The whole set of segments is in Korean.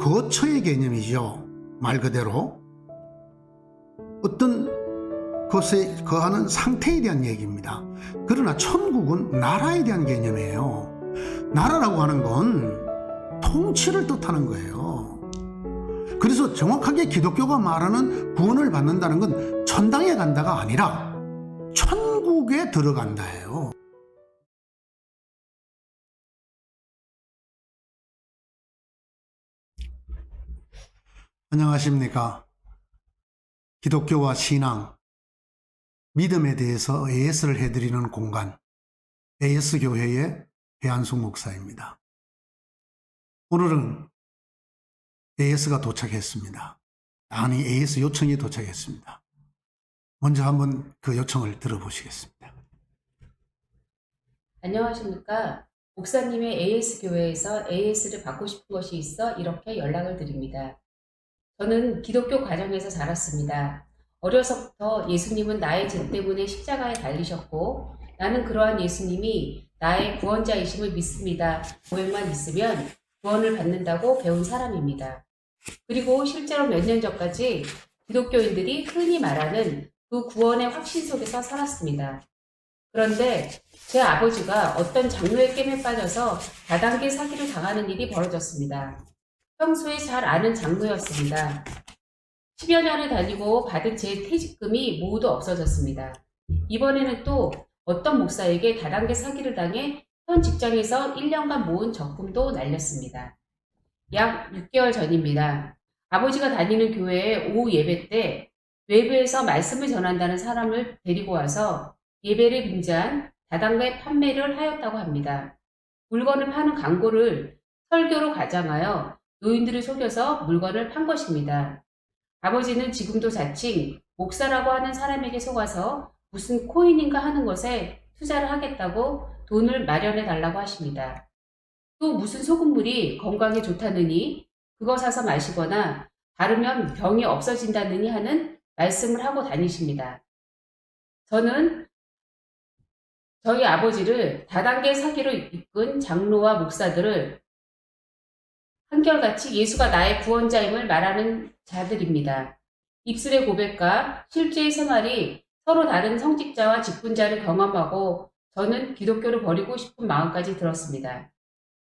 거처의 개념이죠. 말 그대로 어떤 것에 거하는 상태에 대한 얘기입니다. 그러나 천국은 나라에 대한 개념이에요. 나라라고 하는 건 통치를 뜻하는 거예요. 그래서 정확하게 기독교가 말하는 구원을 받는다는 건 천당에 간다가 아니라 천국에 들어간다예요. 안녕하십니까. 기독교와 신앙, 믿음에 대해서 AS를 해드리는 공간, AS교회의 배한숙 목사입니다. 오늘은 AS가 도착했습니다. 아니, AS 요청이 도착했습니다. 먼저 한번 그 요청을 들어보시겠습니다. 안녕하십니까. 목사님의 AS교회에서 AS를 받고 싶은 것이 있어 이렇게 연락을 드립니다. 저는 기독교 가정에서 자랐습니다. 어려서부터 예수님은 나의 죄 때문에 십자가에 달리셨고 나는 그러한 예수님이 나의 구원자이심을 믿습니다. 고백만 있으면 구원을 받는다고 배운 사람입니다. 그리고 실제로 몇 년 전까지 기독교인들이 흔히 말하는 그 구원의 확신 속에서 살았습니다. 그런데 제 아버지가 어떤 장로의 깸에 빠져서 다단계 사기를 당하는 일이 벌어졌습니다. 평소에 잘 아는 장로였습니다. 10여 년을 다니고 받은 제 퇴직금이 모두 없어졌습니다. 이번에는 또 어떤 목사에게 다단계 사기를 당해 현 직장에서 1년간 모은 적금도 날렸습니다. 약 6개월 전입니다. 아버지가 다니는 교회에 오후 예배 때 외부에서 말씀을 전한다는 사람을 데리고 와서 예배를 빙자한 다단계 판매를 하였다고 합니다. 물건을 파는 광고를 설교로 가장하여 노인들을 속여서 물건을 판 것입니다. 아버지는 지금도 자칭 목사라고 하는 사람에게 속아서 무슨 코인인가 하는 것에 투자를 하겠다고 돈을 마련해 달라고 하십니다. 또 무슨 소금물이 건강에 좋다느니 그거 사서 마시거나 바르면 병이 없어진다느니 하는 말씀을 하고 다니십니다. 저는 저희 아버지를 다단계 사기로 이끈 장로와 목사들을 한결같이 예수가 나의 구원자임을 말하는 자들입니다. 입술의 고백과 실제의 생활이 서로 다른 성직자와 직분자를 경험하고 저는 기독교를 버리고 싶은 마음까지 들었습니다.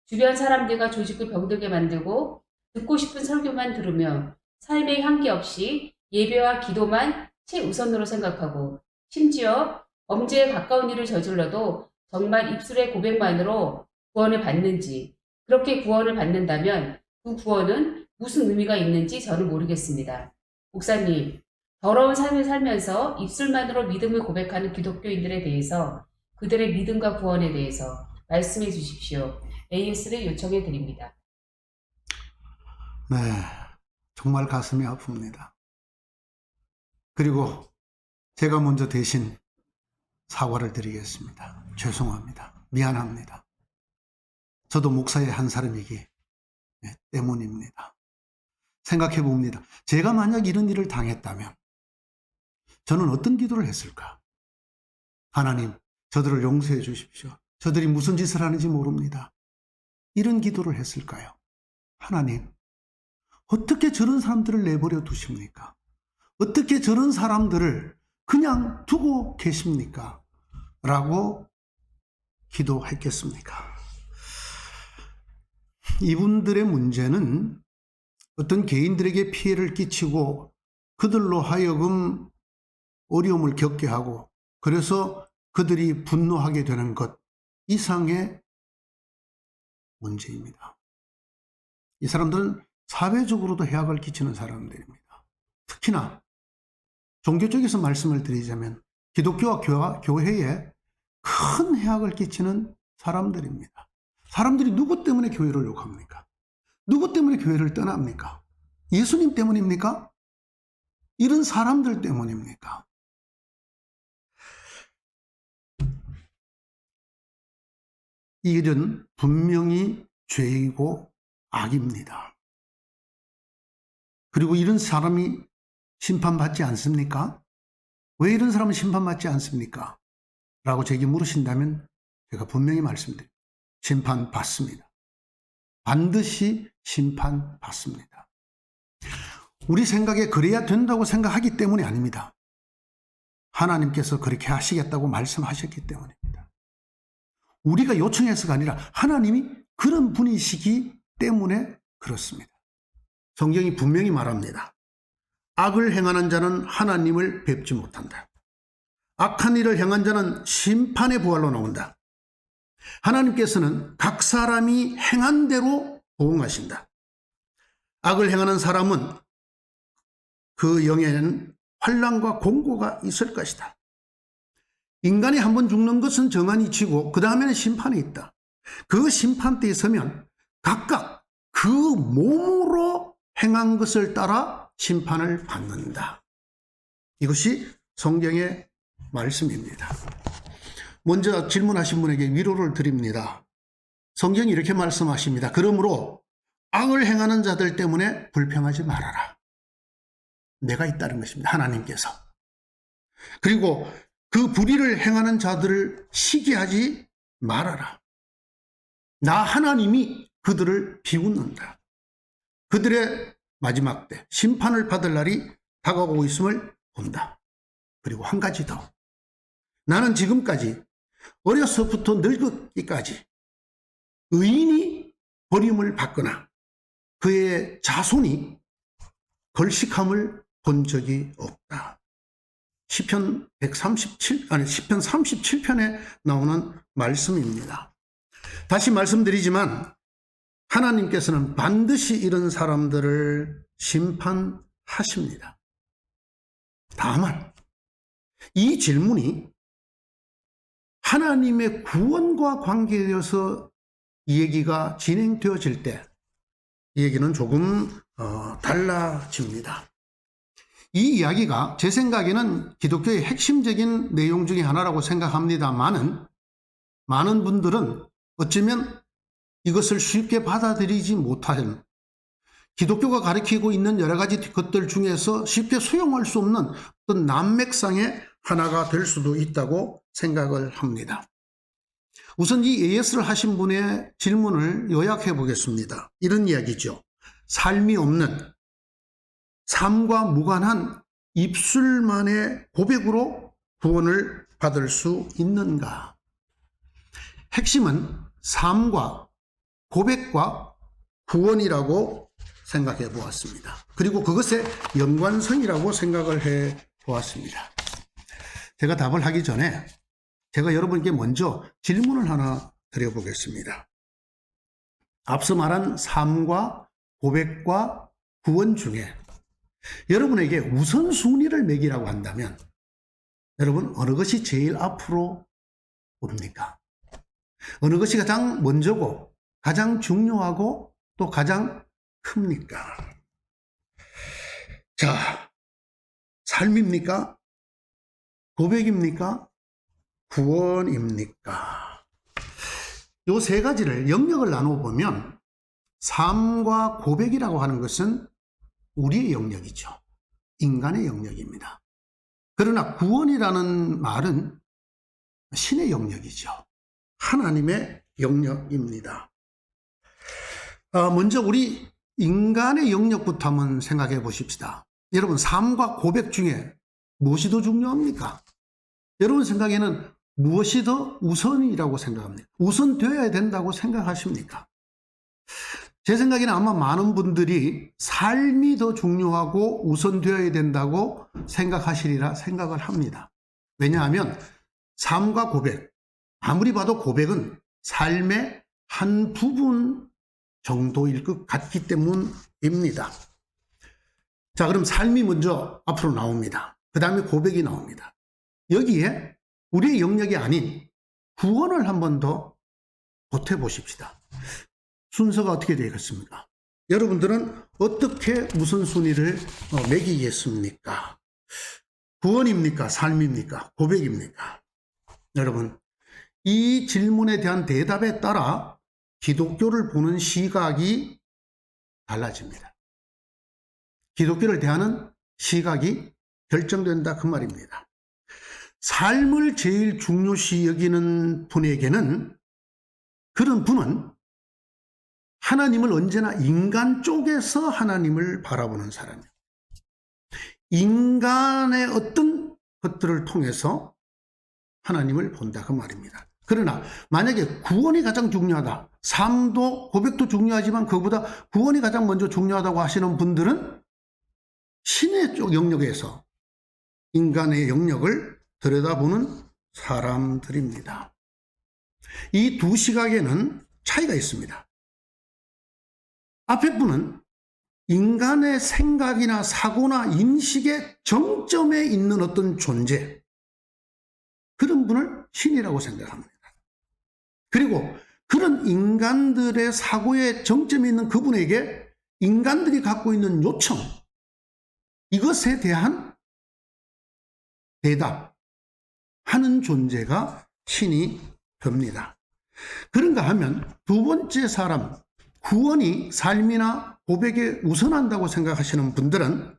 주변 사람들과 조직을 병들게 만들고 듣고 싶은 설교만 들으며 삶의 향기 없이 예배와 기도만 최우선으로 생각하고 심지어 범죄에 가까운 일을 저질러도 정말 입술의 고백만으로 구원을 받는지, 그렇게 구원을 받는다면 그 구원은 무슨 의미가 있는지 저는 모르겠습니다. 목사님, 더러운 삶을 살면서 입술만으로 믿음을 고백하는 기독교인들에 대해서 그들의 믿음과 구원에 대해서 말씀해 주십시오. AS를 요청해 드립니다. 네, 정말 가슴이 아픕니다. 그리고 제가 먼저 대신 사과를 드리겠습니다. 죄송합니다. 미안합니다. 저도 목사의 한 사람이기 때문입니다. 생각해 봅니다. 제가 만약 이런 일을 당했다면 저는 어떤 기도를 했을까? 하나님, 저들을 용서해 주십시오. 저들이 무슨 짓을 하는지 모릅니다. 이런 기도를 했을까요? 하나님, 어떻게 저런 사람들을 내버려 두십니까? 어떻게 저런 사람들을 그냥 두고 계십니까? 라고 기도했겠습니까? 이분들의 문제는 어떤 개인들에게 피해를 끼치고 그들로 하여금 어려움을 겪게 하고 그래서 그들이 분노하게 되는 것 이상의 문제입니다. 이 사람들은 사회적으로도 해악을 끼치는 사람들입니다. 특히나 종교 쪽에서 말씀을 드리자면 기독교와 교회에 큰 해악을 끼치는 사람들입니다. 사람들이 누구 때문에 교회를 욕합니까? 누구 때문에 교회를 떠납니까? 예수님 때문입니까? 이런 사람들 때문입니까? 이 일은 분명히 죄이고 악입니다. 그리고 이런 사람이 심판받지 않습니까? 왜 이런 사람은 심판받지 않습니까? 라고 제게 물으신다면 제가 분명히 말씀드립니다. 심판받습니다. 반드시 심판받습니다. 우리 생각에 그래야 된다고 생각하기 때문이 아닙니다. 하나님께서 그렇게 하시겠다고 말씀하셨기 때문입니다. 우리가 요청해서가 아니라 하나님이 그런 분이시기 때문에 그렇습니다. 성경이 분명히 말합니다. 악을 행하는 자는 하나님을 뵙지 못한다. 악한 일을 행한 자는 심판의 부활로 나온다. 하나님께서는 각 사람이 행한 대로 보응하신다. 악을 행하는 사람은 그 영에는 환난과 공고가 있을 것이다. 인간이 한번 죽는 것은 정한이 지고 그 다음에는 심판이 있다. 그 심판대에 서면 각각 그 몸으로 행한 것을 따라 심판을 받는다. 이것이 성경의 말씀입니다. 먼저 질문하신 분에게 위로를 드립니다. 성경이 이렇게 말씀하십니다. 그러므로 악을 행하는 자들 때문에 불평하지 말아라. 내가 있다는 것입니다. 하나님께서. 그리고 그 불의를 행하는 자들을 시기하지 말아라. 나 하나님이 그들을 비웃는다. 그들의 마지막 때 심판을 받을 날이 다가오고 있음을 본다. 그리고 한 가지 더. 나는 지금까지 어려서부터 늙기까지 의인이 버림을 받거나 그의 자손이 걸식함을 본 적이 없다. 시편 37편에 나오는 말씀입니다. 다시 말씀드리지만 하나님께서는 반드시 이런 사람들을 심판하십니다. 다만 이 질문이 하나님의 구원과 관계되어서 이 얘기가 진행되어질 때 이 얘기는 조금 달라집니다. 이 이야기가 제 생각에는 기독교의 핵심적인 내용 중에 하나라고 생각합니다만은 많은 분들은 어쩌면 이것을 쉽게 받아들이지 못하는 기독교가 가르치고 있는 여러 가지 것들 중에서 쉽게 수용할 수 없는 어떤 난맥상의 하나가 될 수도 있다고 생각을 합니다. 우선 이 AS를 하신 분의 질문을 요약해 보겠습니다. 이런 이야기죠. 삶이 없는 삶과 무관한 입술만의 고백으로 구원을 받을 수 있는가? 핵심은 삶과 고백과 구원이라고 생각해 보았습니다. 그리고 그것의 연관성이라고 생각을 해 보았습니다. 제가 답을 하기 전에 제가 여러분께 먼저 질문을 하나 드려보겠습니다. 앞서 말한 삶과 고백과 구원 중에 여러분에게 우선순위를 매기라고 한다면 여러분 어느 것이 제일 앞으로 옵니까? 어느 것이 가장 먼저고 가장 중요하고 또 가장 큽니까? 자, 삶입니까? 고백입니까? 구원입니까? 이 세 가지를 영역을 나누어 보면 삶과 고백이라고 하는 것은 우리의 영역이죠. 인간의 영역입니다. 그러나 구원이라는 말은 신의 영역이죠. 하나님의 영역입니다. 먼저 우리 인간의 영역부터 한번 생각해 보십시다. 여러분, 삶과 고백 중에 무엇이 더 중요합니까? 여러분 생각에는 무엇이 더 우선이라고 생각합니까? 우선되어야 된다고 생각하십니까? 제 생각에는 아마 많은 분들이 삶이 더 중요하고 우선되어야 된다고 생각하시리라 생각을 합니다. 왜냐하면 삶과 고백, 아무리 봐도 고백은 삶의 한 부분 정도일 것 같기 때문입니다. 자, 그럼 삶이 먼저 앞으로 나옵니다. 그 다음에 고백이 나옵니다. 여기에 우리의 영역이 아닌 구원을 한 번 더 보태보십시다. 순서가 어떻게 되겠습니까? 여러분들은 어떻게 우선순위를 매기겠습니까? 구원입니까? 삶입니까? 고백입니까? 여러분, 이 질문에 대한 대답에 따라 기독교를 보는 시각이 달라집니다. 기독교를 대하는 시각이 결정된다 그 말입니다. 삶을 제일 중요시 여기는 분에게는 그런 분은 하나님을 언제나 인간 쪽에서 하나님을 바라보는 사람이에요. 인간의 어떤 것들을 통해서 하나님을 본다 그 말입니다. 그러나 만약에 구원이 가장 중요하다. 삶도 고백도 중요하지만 그보다 구원이 가장 먼저 중요하다고 하시는 분들은 신의 쪽 영역에서 인간의 영역을 들여다보는 사람들입니다. 이 두 시각에는 차이가 있습니다. 앞에 분은 인간의 생각이나 사고나 인식의 정점에 있는 어떤 존재, 그런 분을 신이라고 생각합니다. 그리고 그런 인간들의 사고의 정점에 있는 그분에게 인간들이 갖고 있는 요청, 이것에 대한 대답하는 존재가 신이 됩니다. 그런가 하면 두 번째 사람, 구원이 삶이나 고백에 우선한다고 생각하시는 분들은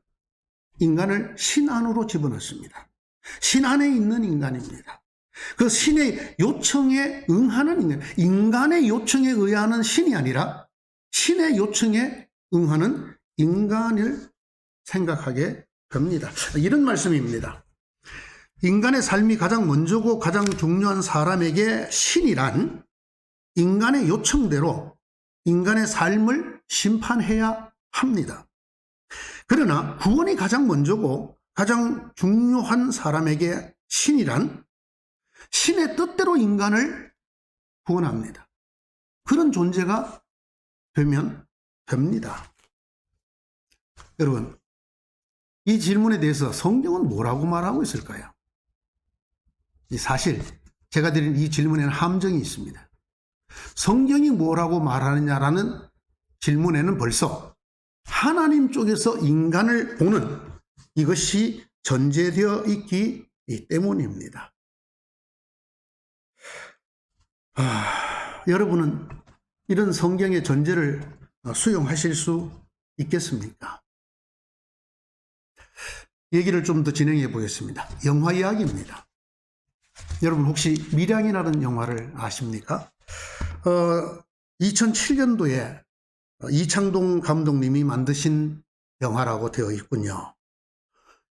인간을 신 안으로 집어넣습니다. 신 안에 있는 인간입니다. 그 신의 요청에 응하는 인간, 인간의 요청에 의하는 신이 아니라 신의 요청에 응하는 인간을 생각하게 됩니다. 이런 말씀입니다. 인간의 삶이 가장 먼저고 가장 중요한 사람에게 신이란 인간의 요청대로 인간의 삶을 심판해야 합니다. 그러나 구원이 가장 먼저고 가장 중요한 사람에게 신이란 신의 뜻대로 인간을 구원합니다. 그런 존재가 되면 됩니다. 여러분, 이 질문에 대해서 성경은 뭐라고 말하고 있을까요? 사실 제가 드린 이 질문에는 함정이 있습니다. 성경이 뭐라고 말하느냐라는 질문에는 벌써 하나님 쪽에서 인간을 보는 이것이 전제되어 있기 때문입니다. 여러분은 이런 성경의 전제를 수용하실 수 있겠습니까? 얘기를 좀 더 진행해 보겠습니다. 영화 이야기입니다. 여러분 혹시 밀양이라는 영화를 아십니까? 2007년도에 이창동 감독님이 만드신 영화라고 되어 있군요.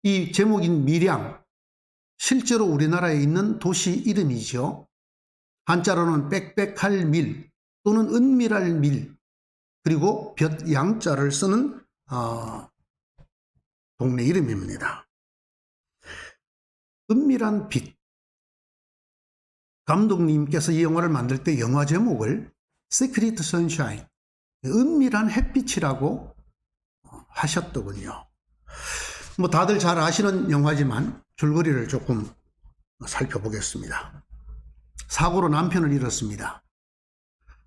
이 제목인 밀양, 실제로 우리나라에 있는 도시 이름이죠. 한자로는 빽빽할 밀 또는 은밀할 밀, 그리고 볕 양자를 쓰는 동네 이름입니다. 은밀한 빛. 감독님께서 이 영화를 만들 때 영화 제목을 Secret Sunshine, 은밀한 햇빛이라고 하셨더군요. 뭐 다들 잘 아시는 영화지만 줄거리를 조금 살펴보겠습니다. 사고로 남편을 잃었습니다.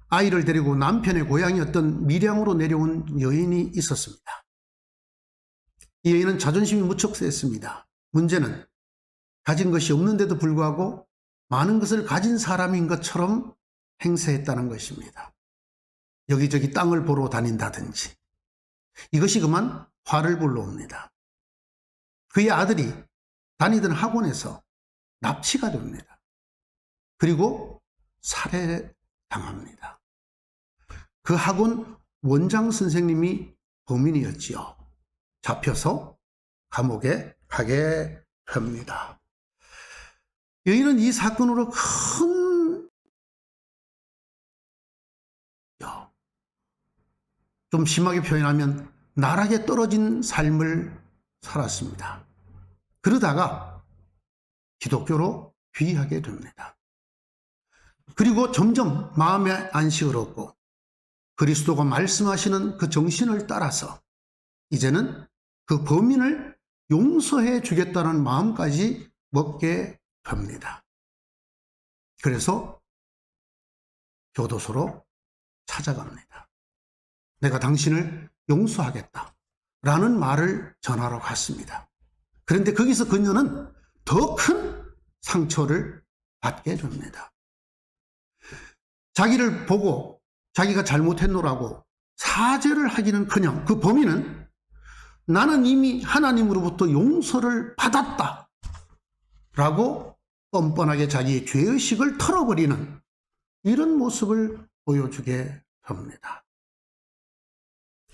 아이를 데리고 남편의 고향이었던 밀양으로 내려온 여인이 있었습니다. 이 여인은 자존심이 무척 셌습니다. 문제는 가진 것이 없는데도 불구하고 많은 것을 가진 사람인 것처럼 행세했다는 것입니다. 여기저기 땅을 보러 다닌다든지. 이것이 그만 화를 불러옵니다. 그의 아들이 다니던 학원에서 납치가 됩니다. 그리고 살해당합니다. 그 학원 원장 선생님이 범인이었지요. 잡혀서 감옥에 가게 됩니다. 여인은 이 사건으로 좀 심하게 표현하면 나락에 떨어진 삶을 살았습니다. 그러다가 기독교로 귀하게 됩니다. 그리고 점점 마음에 안식을 얻고 그리스도가 말씀하시는 그 정신을 따라서 이제는 그 범인을 용서해 주겠다는 마음까지 먹게 됩니다. 그래서 교도소로 찾아갑니다. 내가 당신을 용서하겠다 라는 말을 전하러 갔습니다. 그런데 거기서 그녀는 더 큰 상처를 받게 됩니다. 자기를 보고 자기가 잘못했노라고 사죄를 하기는커녕 그 범인은 나는 이미 하나님으로부터 용서를 받았다 라고 뻔뻔하게 자기의 죄의식을 털어버리는 이런 모습을 보여주게 됩니다.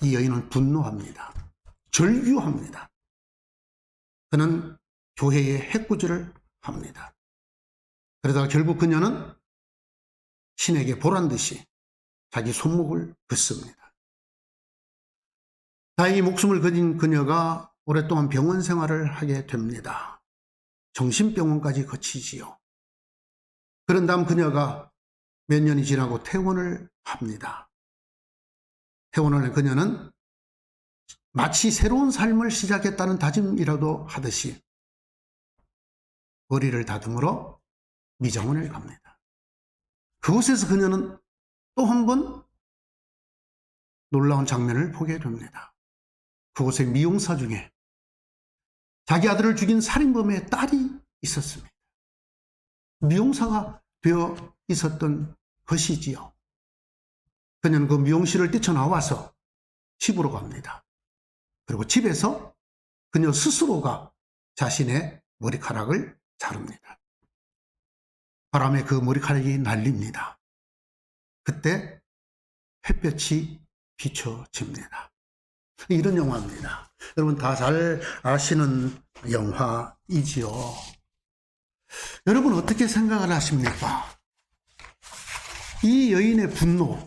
이 여인은 분노합니다. 절규합니다. 그는 교회에 해코지를 합니다. 그러다가 결국 그녀는 신에게 보란듯이 자기 손목을 긋습니다. 다행히 목숨을 거진 그녀가 오랫동안 병원 생활을 하게 됩니다. 정신병원까지 거치지요. 그런 다음 그녀가 몇 년이 지나고 퇴원을 합니다. 퇴원을 한 그녀는 마치 새로운 삶을 시작했다는 다짐이라도 하듯이 머리를 다듬으러 미장원을 갑니다. 그곳에서 그녀는 또 한 번 놀라운 장면을 보게 됩니다. 그곳에 미용사 중에 자기 아들을 죽인 살인범의 딸이 있었습니다. 미용사가 되어 있었던 것이지요. 그녀는 그 미용실을 뛰쳐나와서 집으로 갑니다. 그리고 집에서 그녀 스스로가 자신의 머리카락을 자릅니다. 바람에 그 머리카락이 날립니다. 그때 햇볕이 비춰집니다. 이런 영화입니다. 여러분 다 잘 아시는 영화이지요. 여러분 어떻게 생각을 하십니까? 이 여인의 분노,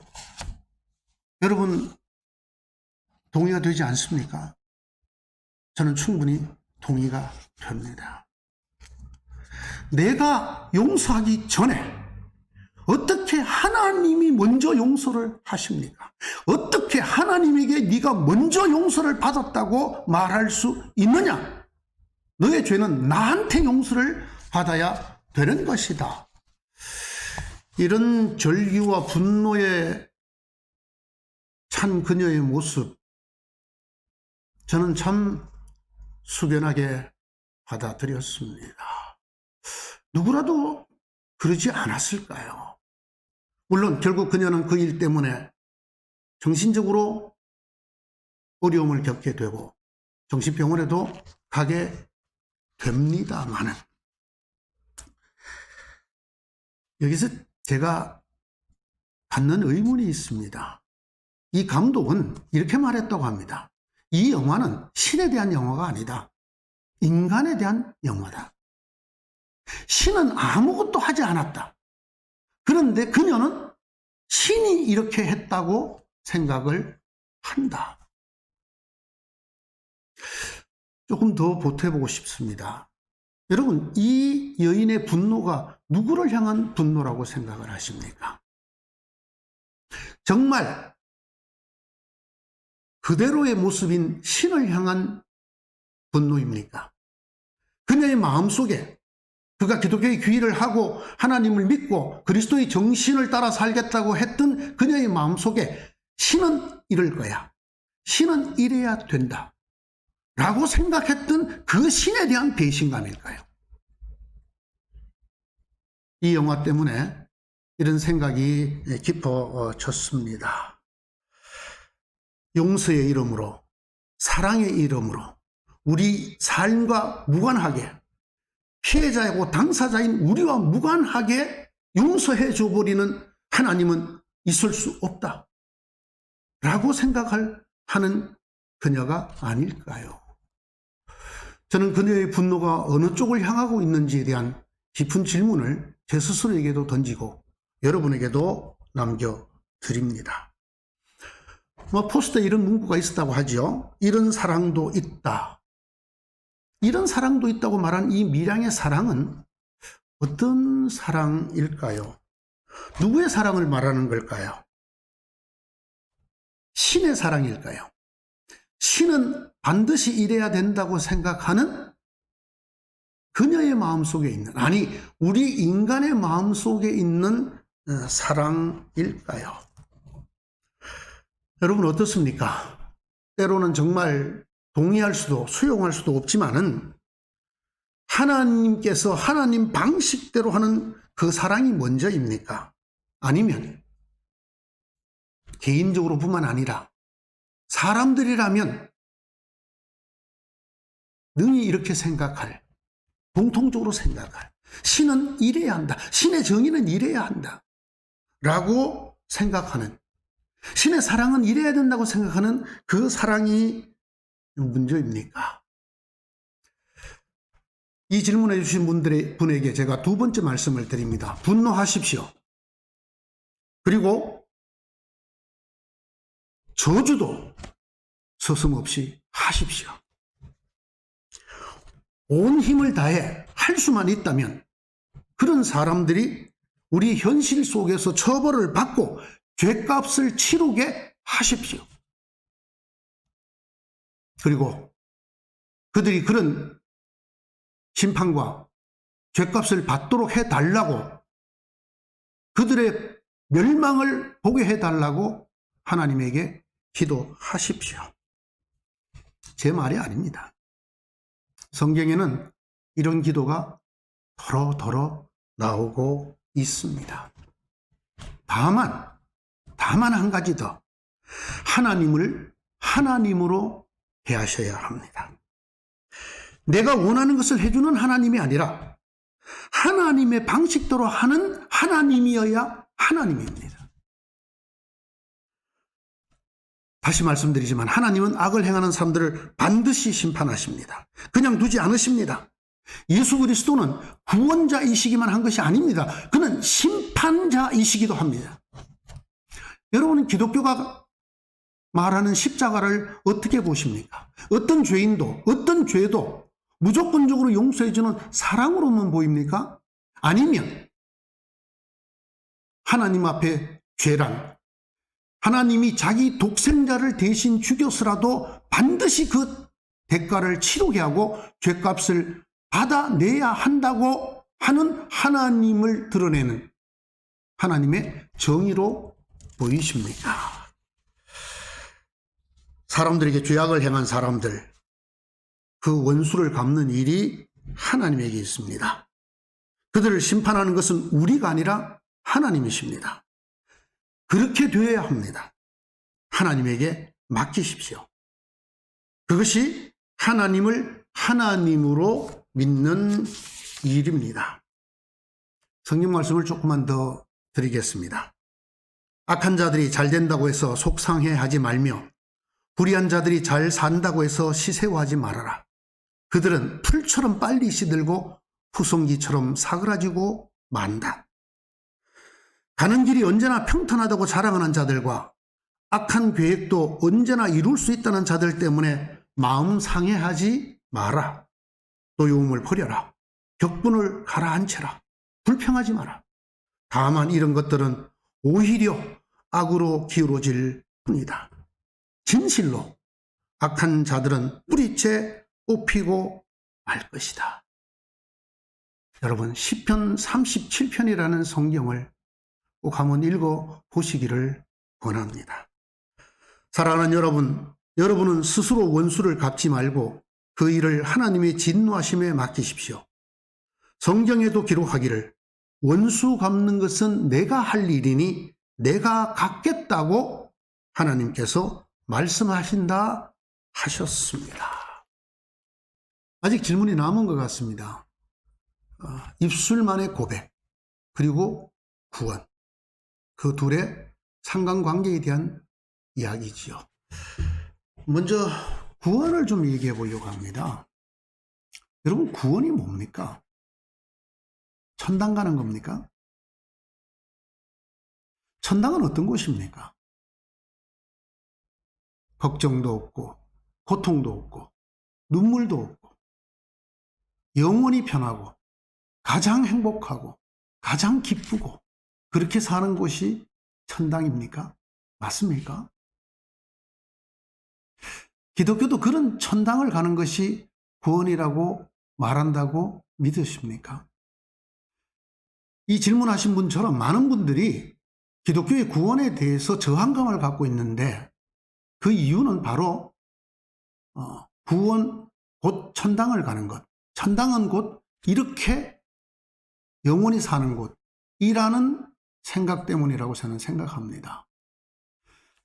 여러분 동의가 되지 않습니까? 저는 충분히 동의가 됩니다. 내가 용서하기 전에 어떻게 하나님이 먼저 용서를 하십니까? 어떻게 하나님에게 네가 먼저 용서를 받았다고 말할 수 있느냐? 너의 죄는 나한테 용서를 받아야 되는 것이다. 이런 절규와 분노에 찬 그녀의 모습, 저는 참 숙연하게 받아들였습니다. 누구라도 그러지 않았을까요? 물론 결국 그녀는 그 일 때문에 정신적으로 어려움을 겪게 되고 정신병원에도 가게 됩니다만은, 여기서 제가 갖는 의문이 있습니다. 이 감독은 이렇게 말했다고 합니다. 이 영화는 신에 대한 영화가 아니다. 인간에 대한 영화다. 신은 아무것도 하지 않았다. 그런데 그녀는 신이 이렇게 했다고 생각을 한다. 조금 더 보태보고 싶습니다. 여러분, 이 여인의 분노가 누구를 향한 분노라고 생각을 하십니까? 정말 그대로의 모습인 신을 향한 분노입니까? 그녀의 마음속에 그가 기독교의 귀의를 하고 하나님을 믿고 그리스도의 정신을 따라 살겠다고 했던 그녀의 마음속에 신은 이럴 거야, 신은 이래야 된다 라고 생각했던 그 신에 대한 배신감일까요? 이 영화 때문에 이런 생각이 깊어졌습니다. 용서의 이름으로, 사랑의 이름으로 우리 삶과 무관하게, 피해자이고 당사자인 우리와 무관하게 용서해 줘버리는 하나님은 있을 수 없다 라고 하는 그녀가 아닐까요? 저는 그녀의 분노가 어느 쪽을 향하고 있는지에 대한 깊은 질문을 제 스스로에게도 던지고 여러분에게도 남겨드립니다. 포스터에 이런 문구가 있었다고 하죠. 이런 사랑도 있다. 이런 사랑도 있다고 말한 이 밀양의 사랑은 어떤 사랑일까요? 누구의 사랑을 말하는 걸까요? 신의 사랑일까요? 신은 반드시 이래야 된다고 생각하는 그녀의 마음속에 있는, 아니 우리 인간의 마음속에 있는 사랑일까요? 여러분 어떻습니까? 때로는 정말 동의할 수도 수용할 수도 없지만은 하나님께서 하나님 방식대로 하는 그 사랑이 먼저입니까? 아니면 개인적으로 뿐만 아니라 사람들이라면 능히 이렇게 생각할, 공통적으로 생각할, 신은 이래야 한다, 신의 정의는 이래야 한다 라고 생각하는 신의 사랑은 이래야 된다고 생각하는 그 사랑이 문제입니까? 이 질문해 주신 분에게 제가 두 번째 말씀을 드립니다. 분노하십시오. 그리고 저주도 서슴없이 하십시오. 온 힘을 다해 할 수만 있다면 그런 사람들이 우리 현실 속에서 처벌을 받고 죗값을 치르게 하십시오. 그리고 그들이 그런 심판과 죗값을 받도록 해달라고, 그들의 멸망을 보게 해달라고 하나님에게 기도하십시오. 제 말이 아닙니다. 성경에는 이런 기도가 더러 나오고 있습니다. 다만 한 가지 더, 하나님을 하나님으로 대하셔야 합니다. 내가 원하는 것을 해주는 하나님이 아니라 하나님의 방식대로 하는 하나님이어야 하나님입니다. 다시 말씀드리지만 하나님은 악을 행하는 사람들을 반드시 심판하십니다. 그냥 두지 않으십니다. 예수 그리스도는 구원자이시기만 한 것이 아닙니다. 그는 심판자이시기도 합니다. 여러분은 기독교가 말하는 십자가를 어떻게 보십니까? 어떤 죄인도, 어떤 죄도 무조건적으로 용서해주는 사랑으로만 보입니까? 아니면 하나님 앞에 죄란, 하나님이 자기 독생자를 대신 죽여서라도 반드시 그 대가를 치르게 하고 죄값을 받아내야 한다고 하는 하나님을 드러내는 하나님의 정의로 보이십니까? 사람들에게 죄악을 행한 사람들, 그 원수를 갚는 일이 하나님에게 있습니다. 그들을 심판하는 것은 우리가 아니라 하나님이십니다. 그렇게 되어야 합니다. 하나님에게 맡기십시오. 그것이 하나님을 하나님으로 믿는 일입니다. 성경 말씀을 조금만 더 드리겠습니다. 악한 자들이 잘 된다고 해서 속상해하지 말며 불의한 자들이 잘 산다고 해서 시새워하지 말아라. 그들은 풀처럼 빨리 시들고 후송기처럼 사그라지고 만다. 가는 길이 언제나 평탄하다고 자랑하는 자들과 악한 계획도 언제나 이룰 수 있다는 자들 때문에 마음 상해하지 마라. 노여움을 버려라. 격분을 가라앉혀라. 불평하지 마라. 다만 이런 것들은 오히려 악으로 기울어질 뿐이다. 진실로 악한 자들은 뿌리째 뽑히고 말 것이다. 여러분, 시편 37편이라는 성경을 꼭 한번 읽어 보시기를 권합니다. 사랑하는 여러분, 여러분은 스스로 원수를 갚지 말고 그 일을 하나님의 진노하심에 맡기십시오. 성경에도 기록하기를 원수 갚는 것은 내가 할 일이니 내가 갚겠다고 하나님께서 말씀하신다 하셨습니다. 아직 질문이 남은 것 같습니다. 입술만의 고백, 그리고 구원. 그 둘의 상관관계에 대한 이야기지요. 먼저 구원을 좀 얘기해 보려고 합니다. 여러분, 구원이 뭡니까? 천당 가는 겁니까? 천당은 어떤 곳입니까? 걱정도 없고 고통도 없고 눈물도 없고 영원히 편하고 가장 행복하고 가장 기쁘고 그렇게 사는 곳이 천당입니까? 맞습니까? 기독교도 그런 천당을 가는 것이 구원이라고 말한다고 믿으십니까? 이 질문하신 분처럼 많은 분들이 기독교의 구원에 대해서 저항감을 갖고 있는데 그 이유는 바로 구원 곧 천당을 가는 것, 천당은 곧 이렇게 영원히 사는 곳이라는 생각 때문이라고 저는 생각합니다.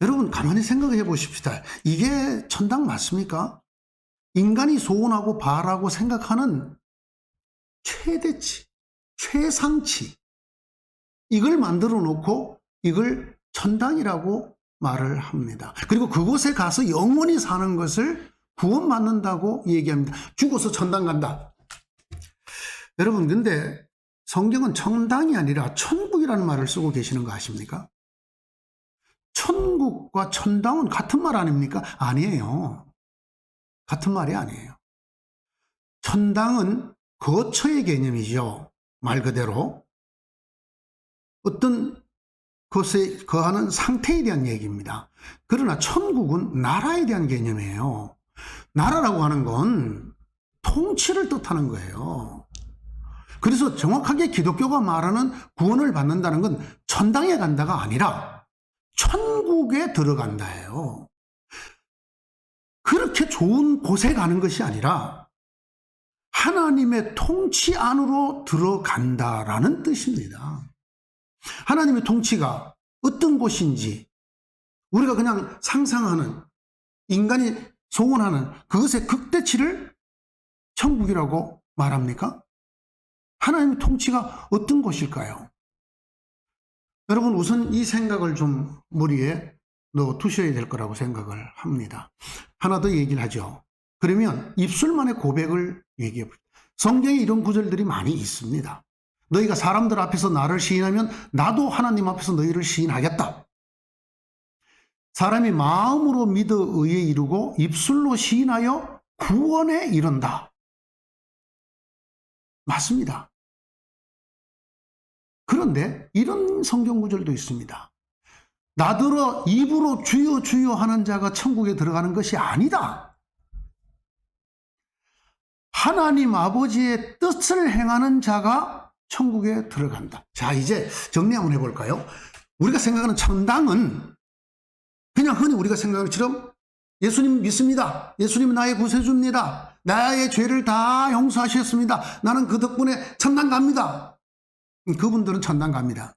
여러분, 가만히 생각해 보십시다. 이게 천당 맞습니까? 인간이 소원하고 바라고 생각하는 최대치, 최상치, 이걸 만들어 놓고 이걸 천당이라고 말을 합니다. 그리고 그곳에 가서 영원히 사는 것을 구원받는다고 얘기합니다. 죽어서 천당 간다. 여러분, 근데 성경은 천당이 아니라 천국이라는 말을 쓰고 계시는 거 아십니까? 천국과 천당은 같은 말 아닙니까? 아니에요. 같은 말이 아니에요. 천당은 거처의 개념이죠. 말 그대로 어떤 것에 거하는 상태에 대한 얘기입니다. 그러나 천국은 나라에 대한 개념이에요. 나라라고 하는 건 통치를 뜻하는 거예요. 그래서 정확하게 기독교가 말하는 구원을 받는다는 건 천당에 간다가 아니라 천국에 들어간다예요. 그렇게 좋은 곳에 가는 것이 아니라 하나님의 통치 안으로 들어간다라는 뜻입니다. 하나님의 통치가 어떤 곳인지 우리가 그냥 상상하는, 인간이 소원하는 그것의 극대치를 천국이라고 말합니까? 하나님의 통치가 어떤 곳일까요? 여러분, 우선 이 생각을 좀 머리에 넣어 두셔야 될 거라고 생각을 합니다. 하나 더 얘기를 하죠. 그러면 입술만의 고백을 얘기해 봅니다. 성경에 이런 구절들이 많이 있습니다. 너희가 사람들 앞에서 나를 시인하면 나도 하나님 앞에서 너희를 시인하겠다. 사람이 마음으로 믿어 의에 이르고 입술로 시인하여 구원에 이른다. 맞습니다. 그런데 이런 성경 구절도 있습니다. 나더러 입으로 주여 주여 하는 자가 천국에 들어가는 것이 아니다. 하나님 아버지의 뜻을 행하는 자가 천국에 들어간다. 자, 이제 정리 한번 해볼까요? 우리가 생각하는 천당은 그냥 흔히 우리가 생각하는 것처럼 예수님 믿습니다. 예수님 나의 구세주입니다. 나의 죄를 다 용서하셨습니다. 나는 그 덕분에 천당 갑니다. 그분들은 천당 갑니다.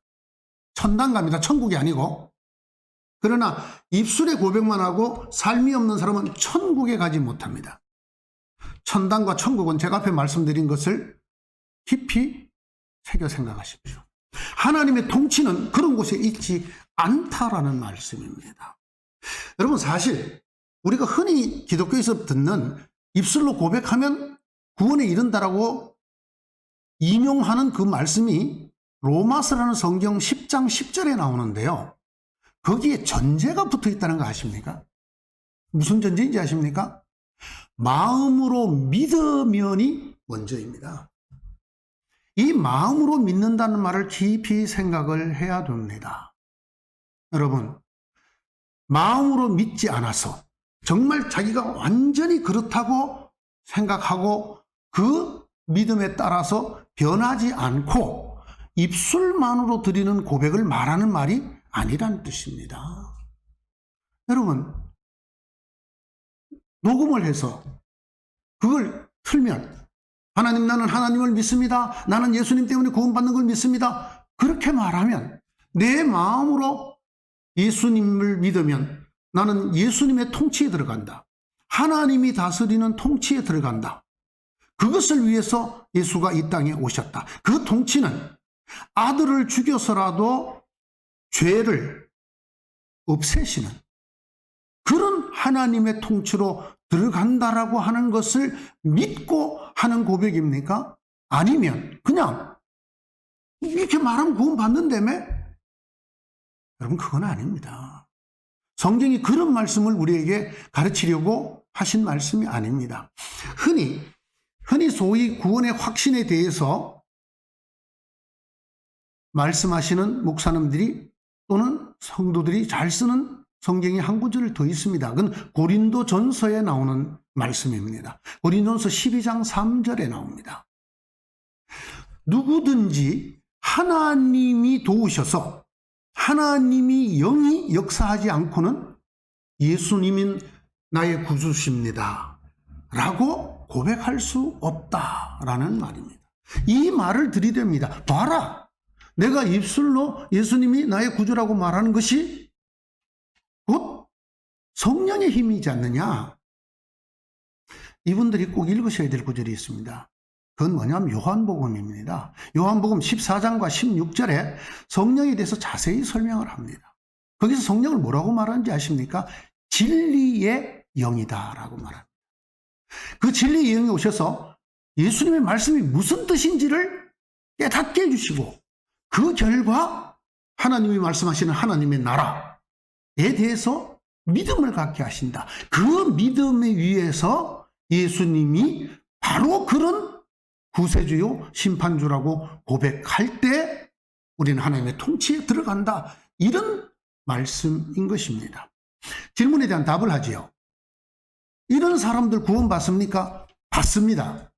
천당 갑니다. 천국이 아니고. 그러나 입술의 고백만 하고 삶이 없는 사람은 천국에 가지 못합니다. 천당과 천국은 제가 앞에 말씀드린 것을 깊이 새겨 생각하십시오. 하나님의 통치는 그런 곳에 있지 않다라는 말씀입니다. 여러분, 사실 우리가 흔히 기독교에서 듣는 입술로 고백하면 구원에 이른다라고 인용하는 그 말씀이 로마서라는 성경 10장 10절에 나오는데요. 거기에 전제가 붙어 있다는 거 아십니까? 무슨 전제인지 아십니까? 마음으로 믿으면이 먼저입니다. 이 마음으로 믿는다는 말을 깊이 생각을 해야 됩니다. 여러분, 마음으로 믿지 않아서 정말 자기가 완전히 그렇다고 생각하고 그 믿음에 따라서 변하지 않고 입술만으로 드리는 고백을 말하는 말이 아니란 뜻입니다. 여러분, 녹음을 해서 그걸 틀면 하나님, 나는 하나님을 믿습니다. 나는 예수님 때문에 구원받는 걸 믿습니다. 그렇게 말하면 내 마음으로 예수님을 믿으면 나는 예수님의 통치에 들어간다. 하나님이 다스리는 통치에 들어간다. 그것을 위해서 예수가 이 땅에 오셨다. 그 통치는 아들을 죽여서라도 죄를 없애시는 그런 하나님의 통치로 들어간다라고 하는 것을 믿고 하는 고백입니까? 아니면 그냥 이렇게 말하면 구원 받는다며? 여러분, 그건 아닙니다. 성경이 그런 말씀을 우리에게 가르치려고 하신 말씀이 아닙니다. 흔히 소위 구원의 확신에 대해서 말씀하시는 목사님들이 또는 성도들이 잘 쓰는 성경이 한 구절 더 있습니다. 그건 고린도전서에 나오는 말씀입니다. 고린도전서 12장 3절에 나옵니다. 누구든지 하나님이 도우셔서 하나님이 영이 역사하지 않고는 예수님인 나의 구주십니다 라고 고백할 수 없다라는 말입니다. 이 말을 들이댑니다. 봐라, 내가 입술로 예수님이 나의 구주라고 말하는 것이 곧 성령의 힘이지 않느냐. 이분들이 꼭 읽으셔야 될 구절이 있습니다. 그건 뭐냐면 요한복음입니다. 요한복음 14장과 16절에 성령에 대해서 자세히 설명을 합니다. 거기서 성령을 뭐라고 말하는지 아십니까? 진리의 영이다라고 말합니다. 그 진리의 영이 오셔서 예수님의 말씀이 무슨 뜻인지를 깨닫게 해주시고 그 결과 하나님이 말씀하시는 하나님의 나라에 대해서 믿음을 갖게 하신다. 그 믿음에 위해서 예수님이 바로 그런 구세주요 심판주라고 고백할 때 우리는 하나님의 통치에 들어간다. 이런 말씀인 것입니다. 질문에 대한 답을 하지요. 이런 사람들 구원받습니까? 받습니다.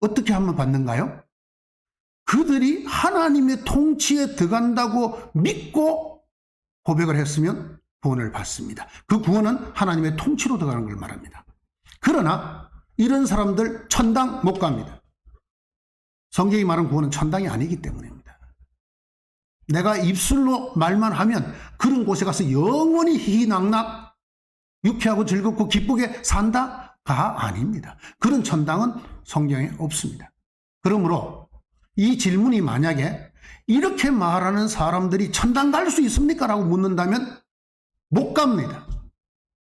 어떻게 하면 받는가요? 그들이 하나님의 통치에 들어간다고 믿고 고백을 했으면 구원을 받습니다. 그 구원은 하나님의 통치로 들어가는 걸 말합니다. 그러나 이런 사람들 천당 못 갑니다. 성경이 말하는 구원은 천당이 아니기 때문입니다. 내가 입술로 말만 하면 그런 곳에 가서 영원히 희희낙낙 유쾌하고 즐겁고 기쁘게 산다가 아닙니다. 그런 천당은 성경에 없습니다. 그러므로 이 질문이 만약에 이렇게 말하는 사람들이 천당 갈 수 있습니까? 라고 묻는다면 못 갑니다.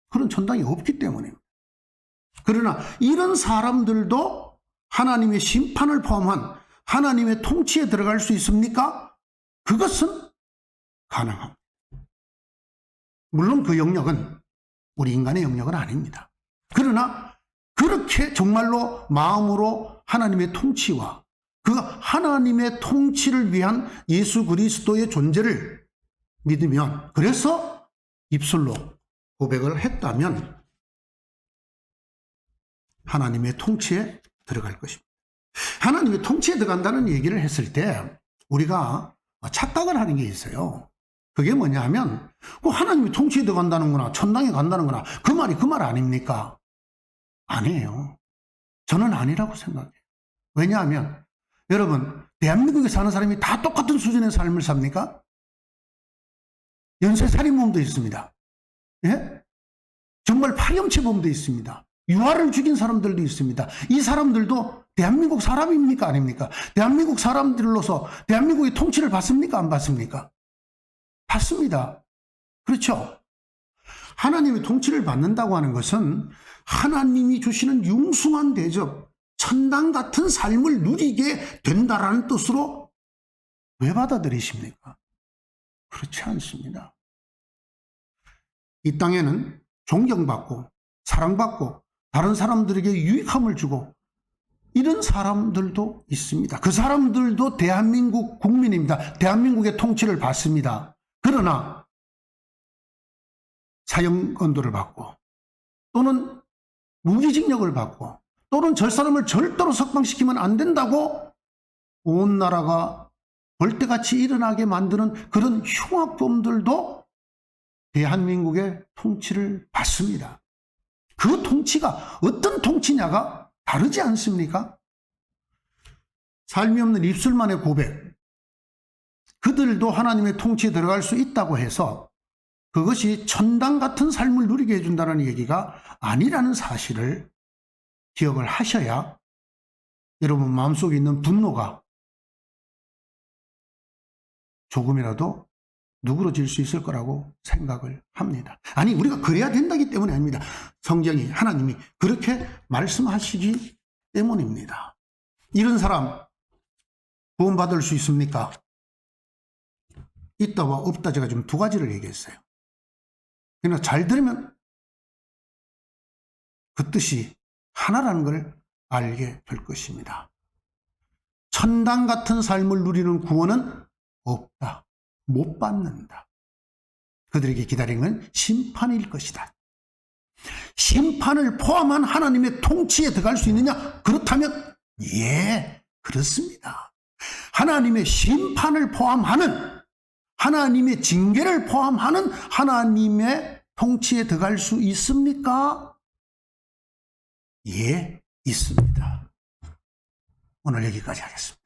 그런 천당이 없기 때문입니다. 그러나 이런 사람들도 하나님의 심판을 포함한 하나님의 통치에 들어갈 수 있습니까? 그것은 가능합니다. 물론 그 영역은 우리 인간의 영역은 아닙니다. 그러나 그렇게 정말로 마음으로 하나님의 통치와 그 하나님의 통치를 위한 예수 그리스도의 존재를 믿으면, 그래서 입술로 고백을 했다면 하나님의 통치에 들어갈 것입니다. 하나님의 통치에 들어간다는 얘기를 했을 때 우리가 착각을 하는 게 있어요. 그게 뭐냐 하면 하나님이 통치에 들어간다는 거나 천당에 간다는 거나 그 말이 그 말 아닙니까? 아니에요. 저는 아니라고 생각해요. 왜냐하면 여러분, 대한민국에 사는 사람이 다 똑같은 수준의 삶을 삽니까? 연쇄살인범도 있습니다. 예? 정말 파렴치범도 있습니다. 유아를 죽인 사람들도 있습니다. 이 사람들도 대한민국 사람입니까? 아닙니까? 대한민국 사람들로서 대한민국의 통치를 받습니까? 안 받습니까? 받습니다. 그렇죠? 하나님의 통치를 받는다고 하는 것은 하나님이 주시는 융숭한 대접, 천당 같은 삶을 누리게 된다라는 뜻으로 왜 받아들이십니까? 그렇지 않습니다. 이 땅에는 존경받고 사랑받고 다른 사람들에게 유익함을 주고 이런 사람들도 있습니다. 그 사람들도 대한민국 국민입니다. 대한민국의 통치를 받습니다. 그러나 사형언도를 받고 또는 무기징역을 받고 또는 저 사람을 절대로 석방시키면 안 된다고 온 나라가 벌떼같이 일어나게 만드는 그런 흉악범들도 대한민국의 통치를 받습니다. 그 통치가 어떤 통치냐가 다르지 않습니까? 삶이 없는 입술만의 고백, 그들도 하나님의 통치에 들어갈 수 있다고 해서 그것이 천당 같은 삶을 누리게 해준다는 얘기가 아니라는 사실을 기억을 하셔야 여러분 마음속에 있는 분노가 조금이라도 누그러질 수 있을 거라고 생각을 합니다. 아니, 우리가 그래야 된다기 때문이 아닙니다. 성경이, 하나님이 그렇게 말씀하시기 때문입니다. 이런 사람 구원받을 수 있습니까? 있다와 없다, 제가 지금 두 가지를 얘기했어요. 그러나 잘 들으면 그 뜻이 하나라는 걸 알게 될 것입니다. 천당 같은 삶을 누리는 구원은 없다. 못 받는다. 그들에게 기다리는 건 심판일 것이다. 심판을 포함한 하나님의 통치에 들어갈 수 있느냐? 그렇다면 예, 그렇습니다. 하나님의 심판을 포함하는, 하나님의 징계를 포함하는 하나님의 통치에 들어갈 수 있습니까? 예, 있습니다. 오늘 여기까지 하겠습니다.